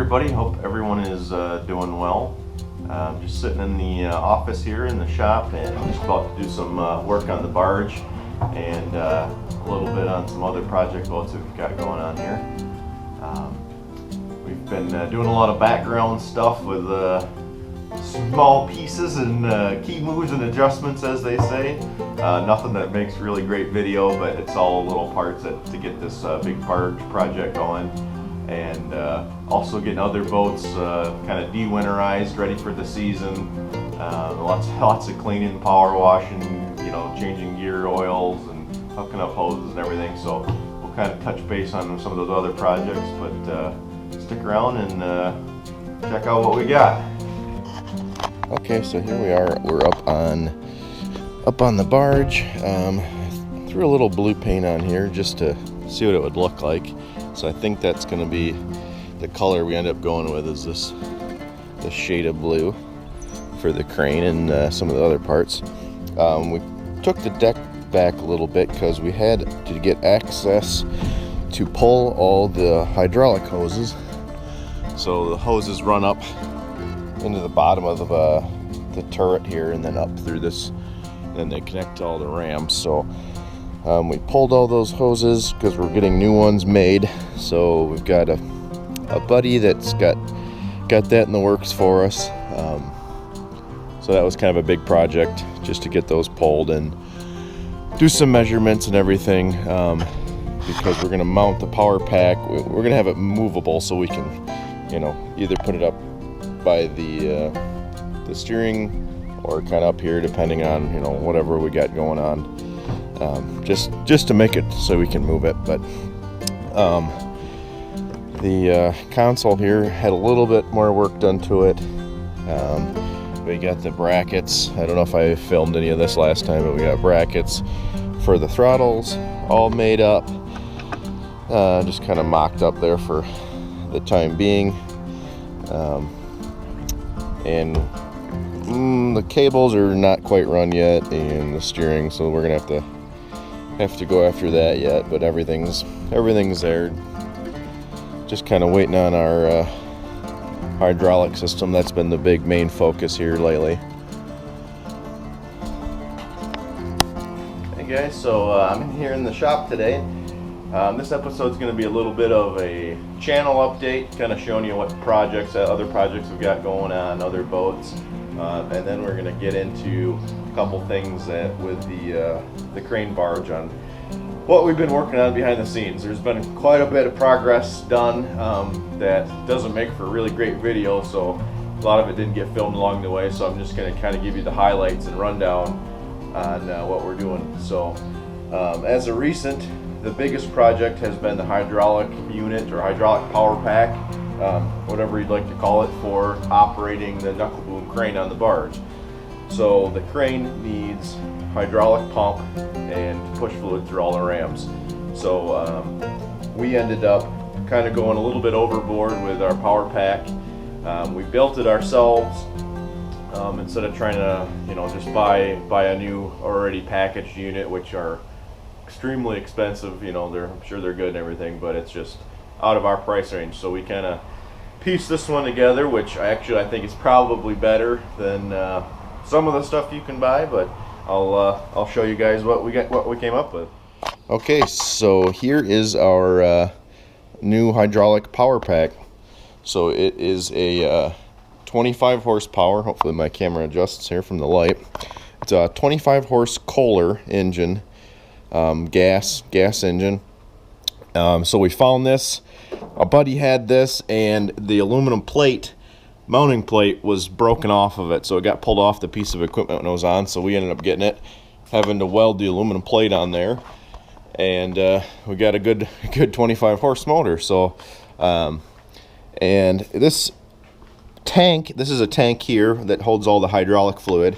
everybody, hope everyone is doing well. Just sitting in the office here in the shop and just about to do some work on the barge and a little bit on some other project boats that we've got going on here. We've been doing a lot of background stuff with small pieces and key moves and adjustments, as they say. Nothing that makes really great video, but it's all little parts to get this big barge project going. And also getting other boats kind of de-winterized, ready for the season. Lots of cleaning, power washing, changing gear oils and hooking up hoses and everything. So we'll kind of touch base on some of those other projects, but stick around and check out what we got. Okay, so here we are. We're up on the barge. Threw a little blue paint on here just to see what it would look like. So I think that's going to be the color we end up going with, is this shade of blue for the crane and some of the other parts. We took the deck back a little bit because we had to get access to pull all the hydraulic hoses. So the hoses run up into the bottom of the turret here and then up through this, and they connect to all the rams. So we pulled all those hoses because we're getting new ones made. So we've got a buddy that's got that in the works for us. So that was kind of a big project just to get those pulled and do some measurements and everything, because we're going to mount the power pack. We're going to have it movable so we can, either put it up by the steering or kind of up here, depending on whatever we got going on. Just to make it so we can move it. But the console here had a little bit more work done to it. We got the brackets. I don't know if I filmed any of this last time, but we got brackets for the throttles all made up, just kind of mocked up there for the time being. And the cables are not quite run yet, and the steering, so we're gonna have to go after that yet. But everything's there. Just kind of waiting on our hydraulic system. That's been the big main focus here lately. Hey guys, so I'm in here in the shop today. This episode's going to be a little bit of a channel update, kind of showing you what other projects we've got going on, other boats, and then we're going to get into a couple things with the crane barge on what we've been working on behind the scenes. There's been quite a bit of progress done that doesn't make for a really great video, so a lot of it didn't get filmed along the way, so I'm just going to kind of give you the highlights and rundown on what we're doing. So as of recent, the biggest project has been the hydraulic unit or hydraulic power pack, whatever you'd like to call it, for operating the knuckle boom crane on the barge. So the crane needs hydraulic pump and push fluid through all the rams. So we ended up kind of going a little bit overboard with our power pack. We built it ourselves instead of trying to just buy a new already packaged unit, which are extremely expensive. I'm sure they're good and everything, but it's just out of our price range. So we kind of pieced this one together, which I think is probably better than some of the stuff you can buy, but I'll show you guys what we came up with. Okay, so here is our new hydraulic power pack. So it is a 25 horsepower. Hopefully my camera adjusts here from the light. It's a 25 horse Kohler engine, gas engine. So we found this. A buddy had this, and the aluminum mounting plate was broken off of it, so it got pulled off the piece of equipment when it was on. So we ended up getting it, having to weld the aluminum plate on there, and we got a good 25 horse motor. So and this is a tank here that holds all the hydraulic fluid.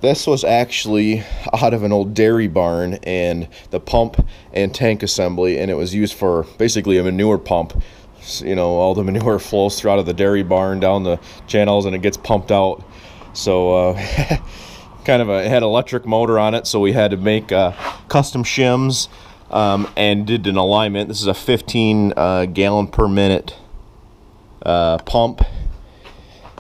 This was actually out of an old dairy barn, and the pump and tank assembly, and it was used for basically a manure pump. All the manure flows through out of the dairy barn down the channels and it gets pumped out. So it had electric motor on it, so we had to make custom shims and did an alignment. This is a 15 gallon per minute pump,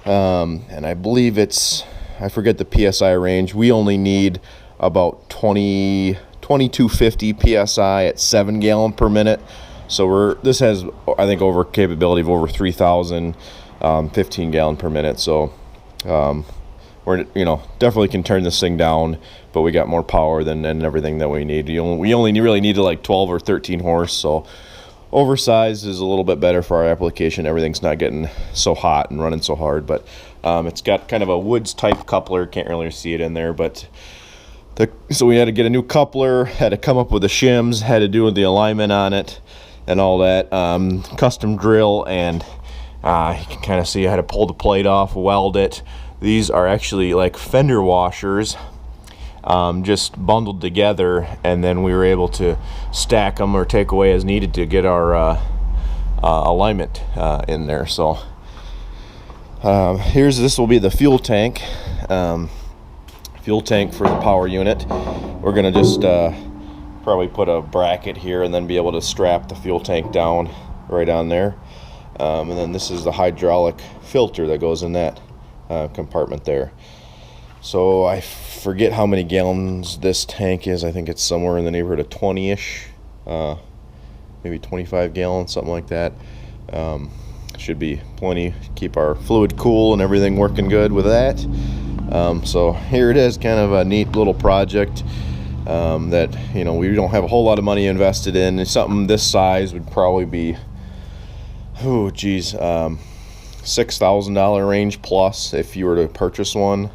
and I believe I forget the PSI range. We only need about 2250 PSI at 7 gallon per minute. So this has, I think, over capability of over 3,000, 15 gallon per minute. So we're, definitely can turn this thing down, but we got more power than everything that we need. We only really need like 12 or 13 horse. So oversized is a little bit better for our application. Everything's not getting so hot and running so hard, but it's got kind of a woods type coupler. Can't really see it in there, but so we had to get a new coupler, had to come up with the shims, had to do the alignment on it and all that. Custom drill, and you can kind of see I had to pull the plate off, weld it. These are actually like fender washers, just bundled together, and then we were able to stack them or take away as needed to get our alignment in there. So this will be the fuel tank. Fuel tank for the power unit. We're gonna just probably put a bracket here and then be able to strap the fuel tank down right on there. And then this is the hydraulic filter that goes in that compartment there. So I forget how many gallons this tank is. I think it's somewhere in the neighborhood of 20-ish, maybe 25 gallons, something like that. Should be plenty. Keep our fluid cool and everything working good with that. So here it is, kind of a neat little project that we don't have a whole lot of money invested in. Something this size would probably be $6,000 range plus if you were to purchase one.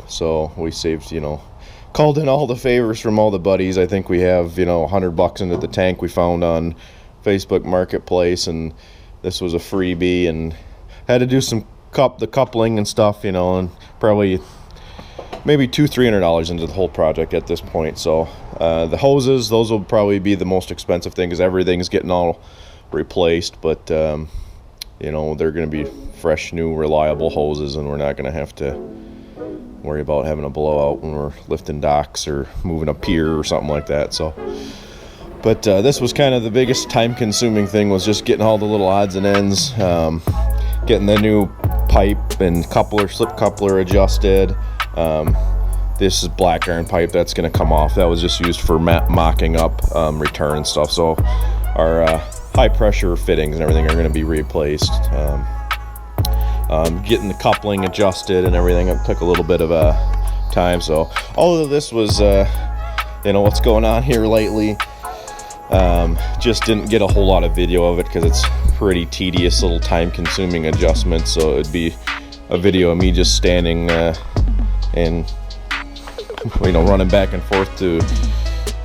So we saved, called in all the favors from all the buddies. I think we have $100 into the tank we found on Facebook Marketplace, and this was a freebie, and had to do the coupling and stuff, and probably maybe $200-300 into the whole project at this point. So the hoses, those will probably be the most expensive thing, because everything's getting all replaced, but they're going to be fresh, new, reliable hoses, and we're not going to have to worry about having a blowout when we're lifting docks or moving a pier or something like that. So but this was kind of the biggest time-consuming thing, was just getting all the little odds and ends, getting the new pipe and slip coupler adjusted. This is black iron pipe that's going to come off. That was just used for mocking up return and stuff. So our high pressure fittings and everything are going to be replaced. Getting the coupling adjusted and everything, it took a little bit of time. So all of this was what's going on here lately. Just didn't get a whole lot of video of it because it's pretty tedious, little time-consuming adjustments. So it'd be a video of me just standing and running back and forth to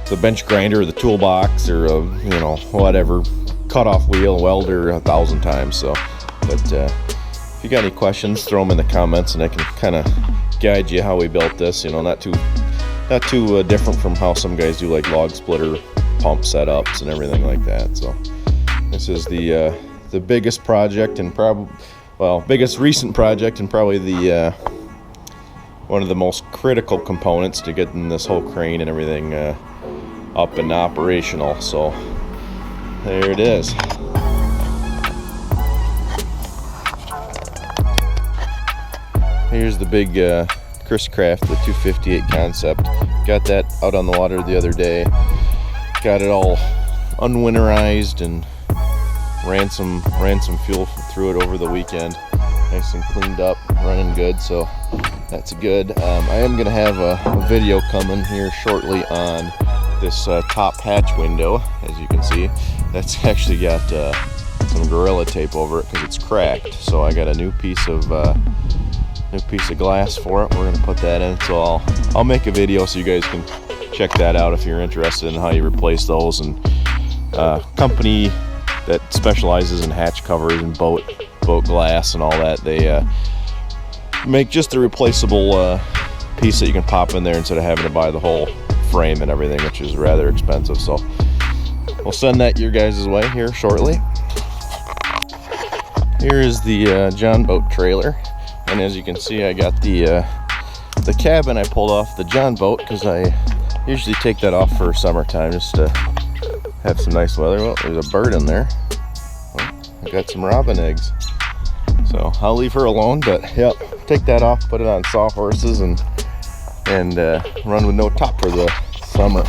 the bench grinder or the toolbox or whatever, cut-off wheel, welder 1,000 times. So, but if you got any questions, throw them in the comments, and I can kind of guide you how we built this. Not too different from how some guys do like log splitter pump setups and everything like that. So this is the biggest project, and biggest recent project, and probably the one of the most critical components to getting this whole crane and everything up and operational. So there it is. Here's the big Chris Craft, the 258 concept. Got that out on the water the other day. Got it all unwinterized and ran some fuel through it over the weekend. Nice and cleaned up, running good, so that's good. I am going to have a video coming here shortly on this top hatch window. As you can see, that's actually got some Gorilla Tape over it because it's cracked. So I got a new piece of glass for it. We're going to put that in, so I'll make a video so you guys can check that out if you're interested in how you replace those. And company that specializes in hatch covers and boat glass and all that, they make just a replaceable piece that you can pop in there instead of having to buy the whole frame and everything, which is rather expensive. So we'll send that your guys' way here shortly. Here is the John boat trailer, and as you can see, I got the cabin I pulled off the John boat, because I usually take that off for summertime just to have some nice weather. Well, there's a bird in there. Oh, I got some robin eggs. So I'll leave her alone, but yep, take that off, put it on sawhorses, and run with no top for the summer.